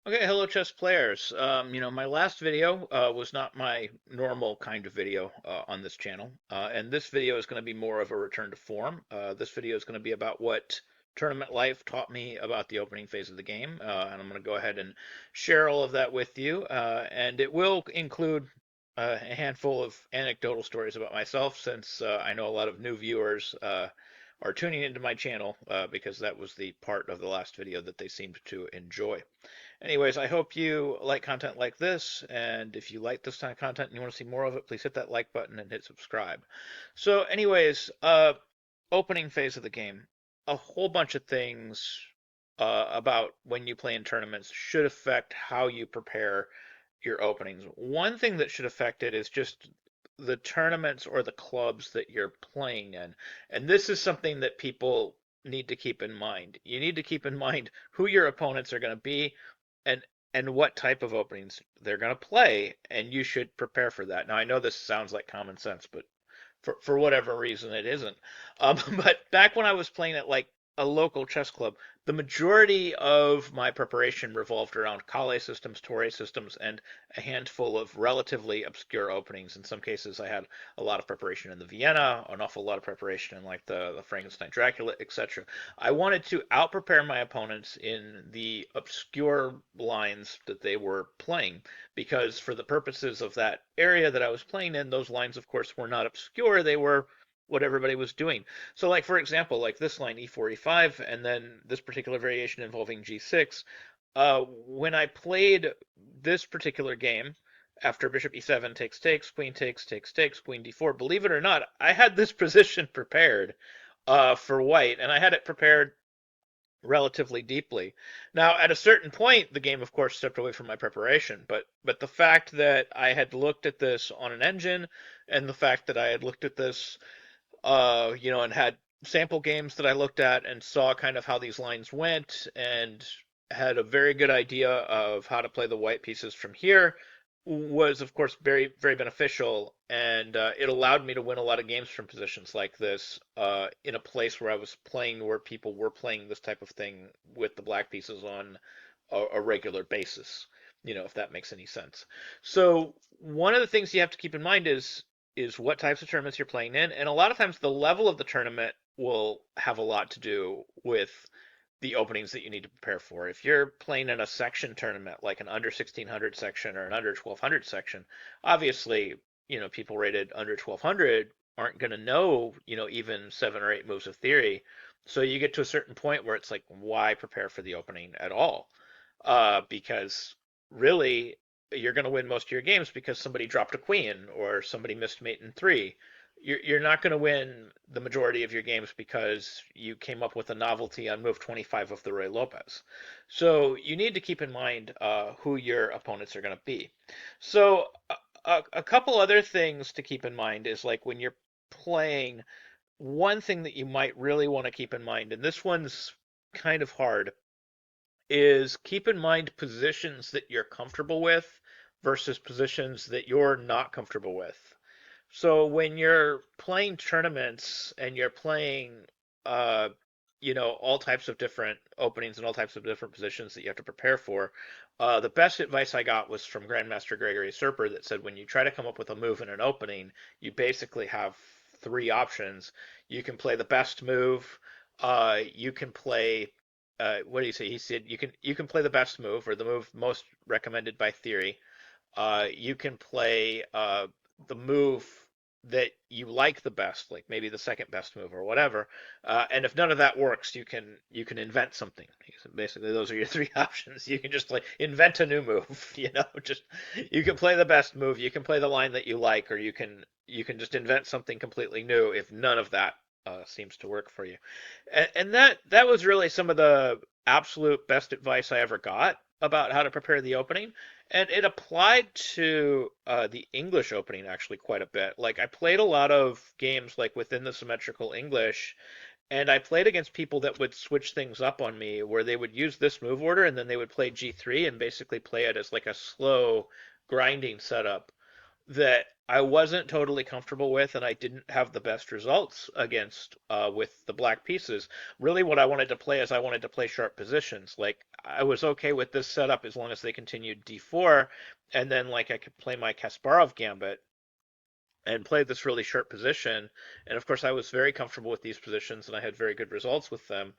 Okay, hello chess players. My last video was not my normal kind of video on this channel, and this video is going to be more of a return to form. This video is going to be about what tournament life taught me about the opening phase of the game, and I'm going to go ahead and share all of that with you, and it will include a handful of anecdotal stories about myself, since I know a lot of new viewers are tuning into my channel because that was the part of the last video that they seemed to enjoy. Anyways, I hope you like content like this, and if you like this kind of content and you want to see more of it, please hit that like button and hit subscribe. So, anyways, opening phase of the game, a whole bunch of things about when you play in tournaments should affect how you prepare your openings. One thing that should affect it is just the tournaments or the clubs that you're playing in. And this is something that people need to keep in mind. You need to keep in mind who your opponents are going to be and and what type of openings they're going to play, and you should prepare for that. Now, I know this sounds like common sense, but for whatever reason it isn't. But back when I was playing at like a local chess club, the majority of my preparation revolved around Kale systems, Torre systems, and a handful of relatively obscure openings. In some cases, I had a lot of preparation in the Vienna, an awful lot of preparation in like the Frankenstein Dracula, etc. I wanted to out prepare my opponents in the obscure lines that they were playing, because for the purposes of that area that I was playing in, those lines, of course, were not obscure. They were what everybody was doing. So, like for example, like this line e4, e5, and then this particular variation involving g6. When I played this particular game, after bishop e7 takes, queen takes, queen d4, believe it or not, I had this position prepared for white, and I had it prepared relatively deeply. Now, at a certain point, the game, of course, stepped away from my preparation, but the fact that I had looked at this on an engine, and the fact that I had looked at this, and had sample games that I looked at and saw kind of how these lines went, and had a very good idea of how to play the white pieces from here, was of course very very beneficial, and it allowed me to win a lot of games from positions like this in a place where I was playing where people were playing this type of thing with the black pieces on a regular basis, if that makes any sense. So one of the things you have to keep in mind is what types of tournaments you're playing in, and a lot of times the level of the tournament will have a lot to do with the openings that you need to prepare for. If you're playing in a section tournament, like an under 1600 section or an under 1200 section, obviously, people rated under 1200 aren't going to know, even 7 or 8 moves of theory. So you get to a certain point where it's like, why prepare for the opening at all? Because really, you're going to win most of your games because somebody dropped a queen or somebody missed mate in three. You're not going to win the majority of your games because you came up with a novelty on move 25 of the Roy Lopez. So you need to keep in mind who your opponents are going to be. So a couple other things to keep in mind is like when you're playing, one thing that you might really want to keep in mind, and this one's kind of hard, is keep in mind positions that you're comfortable with versus positions that you're not comfortable with. So when you're playing tournaments and you're playing, all types of different openings and all types of different positions that you have to prepare for, the best advice I got was from Grandmaster Gregory Serper, that said when you try to come up with a move in an opening, you basically have three options. You can play the best move. You can play. What do you say? He said you can play the best move, or the move most recommended by theory. You can play the move that you like the best, like maybe the second best move or whatever. And if none of that works, you can invent something. Basically, those are your three options. You can just like invent a new move. Just you can play the best move, you can play the line that you like, or you can just invent something completely new if none of that seems to work for you. And that was really some of the absolute best advice I ever got about how to prepare the opening. And it applied to the English opening actually quite a bit. Like I played a lot of games like within the symmetrical English, and I played against people that would switch things up on me, where they would use this move order and then they would play G3 and basically play it as like a slow grinding setup that I wasn't totally comfortable with, and I didn't have the best results against with the black pieces. Really, what I wanted to play is I wanted to play sharp positions. Like I was okay with this setup as long as they continued d4, and then like I could play my Kasparov gambit and play this really sharp position. And of course, I was very comfortable with these positions, and I had very good results with them.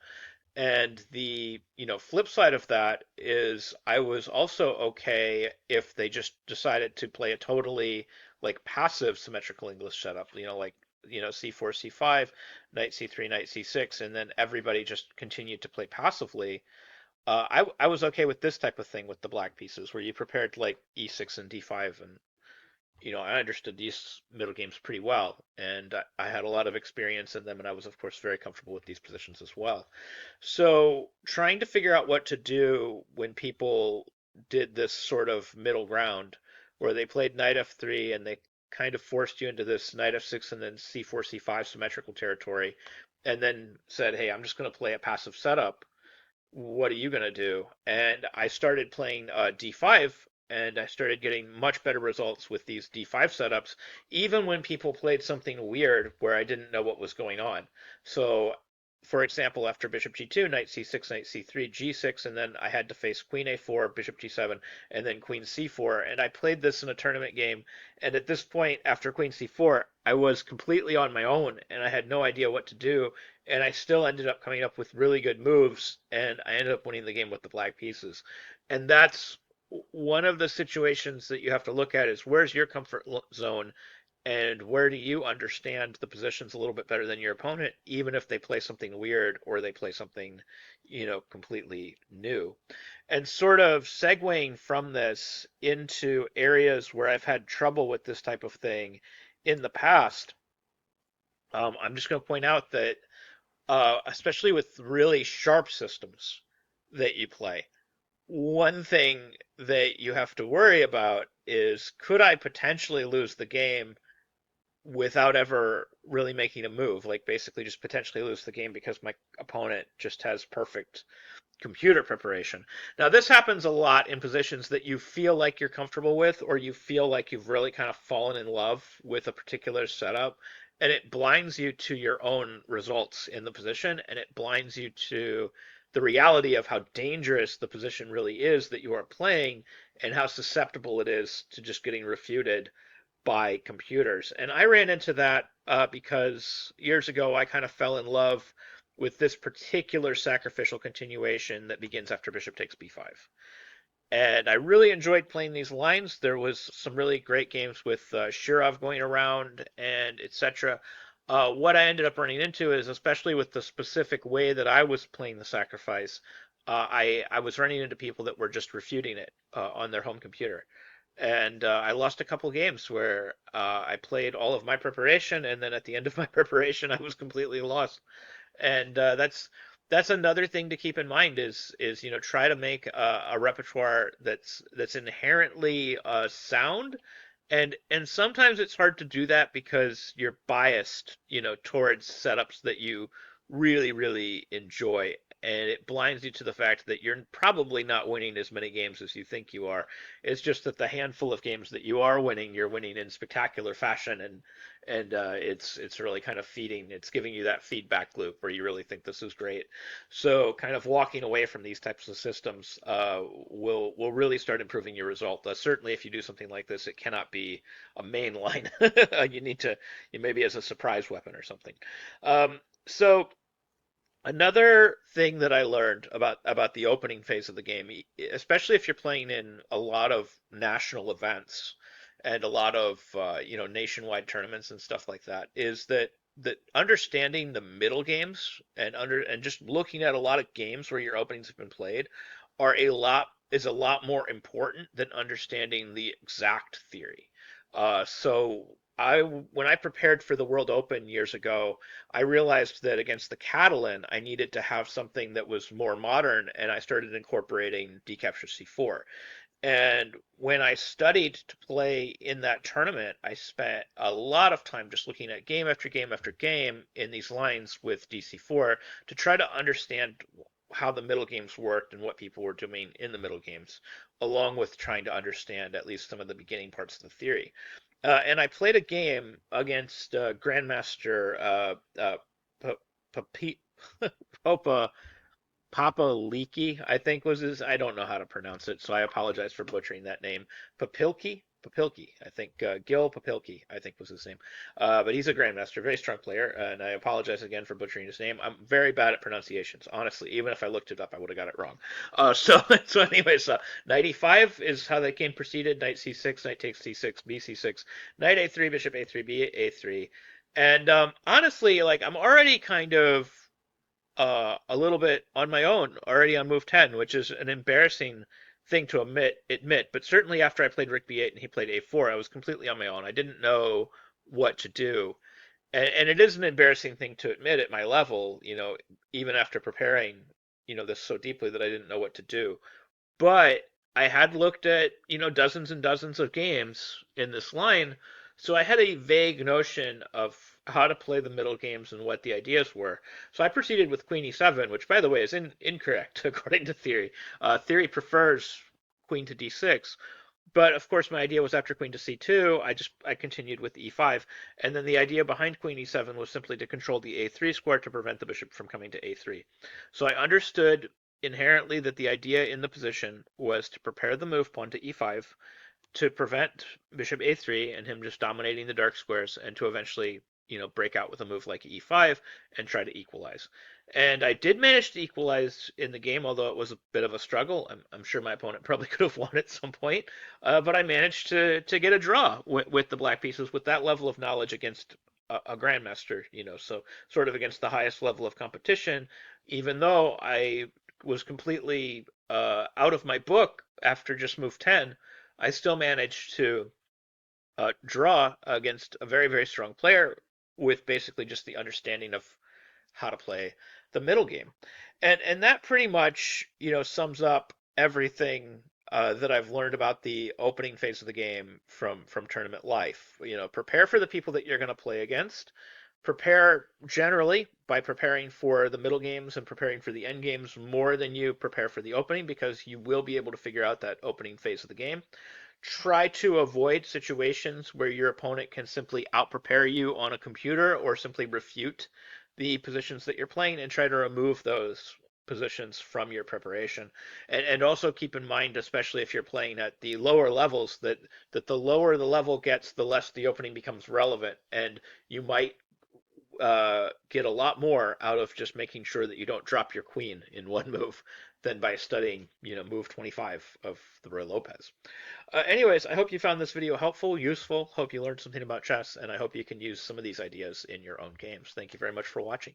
And the, flip side of that is I was also okay if they just decided to play a totally like passive symmetrical English setup, like, c4, c5, knight c3, knight c6, and then everybody just continued to play passively. I was okay with this type of thing with the black pieces where you prepared like e6 and d5, and I understood these middle games pretty well, and I had a lot of experience in them, and I was, of course, very comfortable with these positions as well. So, trying to figure out what to do when people did this sort of middle ground, where they played knight f3 and they kind of forced you into this knight f6 and then c4, c5 symmetrical territory, and then said, hey, I'm just going to play a passive setup. What are you going to do? And I started playing d5, and I started getting much better results with these d5 setups, even when people played something weird where I didn't know what was going on. So, for example, after bishop g2, knight c6, knight c3, g6, and then I had to face queen a4, bishop g7, and then queen c4. And I played this in a tournament game, and at this point, after queen c4, I was completely on my own, and I had no idea what to do, and I still ended up coming up with really good moves, and I ended up winning the game with the black pieces. And that's one of the situations that you have to look at is where's your comfort zone, and where do you understand the positions a little bit better than your opponent, even if they play something weird or they play something, completely new. And sort of segueing from this into areas where I've had trouble with this type of thing in the past, I'm just going to point out that especially with really sharp systems that you play. One thing that you have to worry about is could I potentially lose the game without ever really making a move? Like basically just potentially lose the game because my opponent just has perfect computer preparation. Now, this happens a lot in positions that you feel like you're comfortable with, or you feel like you've really kind of fallen in love with a particular setup, and it blinds you to your own results in the position, and it blinds you to the reality of how dangerous the position really is that you are playing, and how susceptible it is to just getting refuted by computers. And I ran into that because years ago I kind of fell in love with this particular sacrificial continuation that begins after bishop takes b5. And I really enjoyed playing these lines. There was some really great games with Shirov going around and etc. What I ended up running into is, especially with the specific way that I was playing the sacrifice, I was running into people that were just refuting it on their home computer. And I lost a couple games where I played all of my preparation, and then at the end of my preparation, I was completely lost. And that's another thing to keep in mind is try to make a repertoire that's inherently sound, and sometimes it's hard to do that because you're biased towards setups that you really enjoy, and it blinds you to the fact that you're probably not winning as many games as you think you are. It's just that the handful of games that you are winning, you're winning in spectacular fashion, and it's really kind of it's giving you that feedback loop where you really think this is great. So kind of walking away from these types of systems will really start improving your result. Certainly, if you do something like this, it cannot be a main line. You need to maybe as a surprise weapon or something. So another thing that I learned about the opening phase of the game, especially if you're playing in a lot of national events and a lot of nationwide tournaments and stuff like that, is that understanding the middle games and just looking at a lot of games where your openings have been played is a lot more important than understanding the exact theory. So when I prepared for the World Open years ago, I realized that against the Catalan, I needed to have something that was more modern, and I started incorporating d capture c4. And when I studied to play in that tournament, I spent a lot of time just looking at game after game after game in these lines with DC4 to try to understand how the middle games worked and what people were doing in the middle games, along with trying to understand at least some of the beginning parts of the theory. And I played a game against Grandmaster P P Popa Papa Leaky, I think was his. I don't know how to pronounce it, so I apologize for butchering that name. Papilki, I think Gil Papilki, I think was his name. But he's a grandmaster, very strong player, and I apologize again for butchering his name. I'm very bad at pronunciations, honestly. Even if I looked it up, I would have got it wrong. So anyways, knight e5 is how the game proceeded. Knight c6, knight takes c6, b c6, knight a3, bishop a3, b a3, and honestly, like I'm already kind of a little bit on my own already on move 10, which is an embarrassing thing to admit. But certainly after I played Rick B8 and he played A4, I was completely on my own. I didn't know what to do. And it is an embarrassing thing to admit at my level, even after preparing, this so deeply that I didn't know what to do. But I had looked at, dozens and dozens of games in this line, so I had a vague notion of how to play the middle games and what the ideas were. So I proceeded with Queen E7, which, by the way, is incorrect according to theory. Theory prefers Queen to D6, but of course, my idea was after queen to c2, I continued with e5, and then the idea behind queen e7 was simply to control the a3 square to prevent the bishop from coming to a3. So I understood inherently that the idea in the position was to prepare the move pawn to e5 to prevent bishop a3 and him just dominating the dark squares, and to eventually, break out with a move like e5 and try to equalize. And I did manage to equalize in the game, although it was a bit of a struggle. I'm sure my opponent probably could have won at some point, but I managed to get a draw with the black pieces with that level of knowledge against a grandmaster, so sort of against the highest level of competition, even though I was completely out of my book after just move 10. I still managed to draw against a very, very strong player with basically just the understanding of how to play the middle game. And that pretty much, sums up everything that I've learned about the opening phase of the game from tournament life. Prepare for the people that you're going to play against. Prepare generally by preparing for the middle games and preparing for the end games more than you prepare for the opening, because you will be able to figure out that opening phase of the game. Try to avoid situations where your opponent can simply outprepare you on a computer or simply refute the positions that you're playing, and try to remove those positions from your preparation. And also keep in mind, especially if you're playing at the lower levels, that the lower the level gets, the less the opening becomes relevant, and you might get a lot more out of just making sure that you don't drop your queen in one move than by studying, move 25 of the Roy Lopez. Anyways, I hope you found this video helpful, useful. Hope you learned something about chess, and I hope you can use some of these ideas in your own games. Thank you very much for watching.